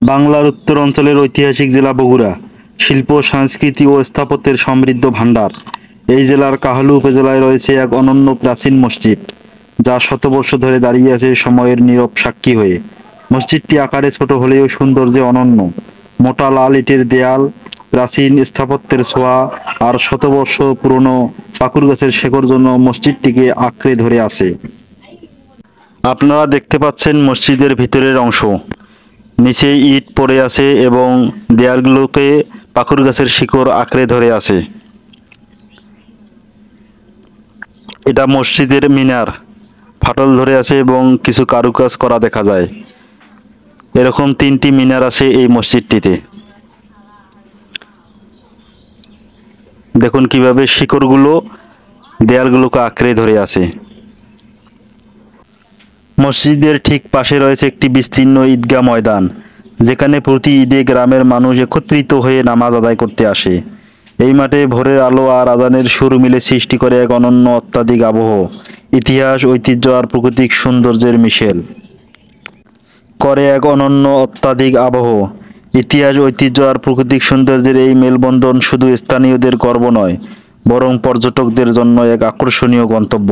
বাংলার উত্তর অঞ্চলের ঐতিহাসিক জেলা বগুড়া শিল্প, সংস্কৃতি ও স্থাপত্যের সমৃদ্ধ ভাণ্ডার। এই জেলার কাহালু উপজেলায় রয়েছে এক অনন্য প্রাচীন মসজিদ, যা শতবর্ষ ধরে দাঁড়িয়ে আছে সময়ের নীরব সাক্ষী হয়ে। মসজিদটি আকারে ছোট হলেও সৌন্দর্যে অনন্য। মোটা লাল ইটের দেয়াল, প্রাচীন স্থাপত্যের ছোঁয়া আর শতবর্ষ পুরনো পাকুড় গাছের শেকড় জন্য মসজিদটিকে আঁকড়ে ধরে আছে। আপনারা দেখতে পাচ্ছেন মসজিদের ভিতরের অংশ। নিচে ইট পড়ে আছে এবং দেয়ালগুলোকে পাকুড় গাছের শিকড় আঁকড়ে ধরে আছে। এটা মসজিদের মিনার, ফাটল ধরে আছে এবং কিছু কারুকাজ করা দেখা যায়। এরকম 3টি মিনার আছে এই মসজিদটিতে। দেখুন কিভাবে শিকড়গুলো দেয়ালগুলোকে আঁকড়ে ধরে আছে। মসজিদের ঠিক পাশে রয়েছে একটি বিস্তীর্ণ ঈদগাহ ময়দান, যেখানে প্রতি ঈদে গ্রামের মানুষ একত্রিত হয়ে নামাজ আদায় করতে আসে। এই মাঠে ভোরের আলো আর আজানের সুর মিলে সৃষ্টি করে এক অনন্য অত্যাধিক আবহ, ইতিহাস, ঐতিহ্য আর প্রাকৃতিক সৌন্দর্যের মিশেল। ইতিহাস, ঐতিহ্য আর প্রাকৃতিক সৌন্দর্যের এই মেলবন্ধন শুধু স্থানীয়দের গর্ব নয়, বরং পর্যটকদের জন্য এক আকর্ষণীয় গন্তব্য।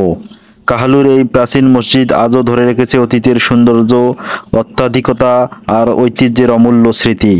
কাহালুর এই প্রাচীন মসজিদ আজও ধরে রেখেছে অতীতের সৌন্দর্য, অত্যাধিকতা আর ঐতিহ্যের অমূল্য স্মৃতি।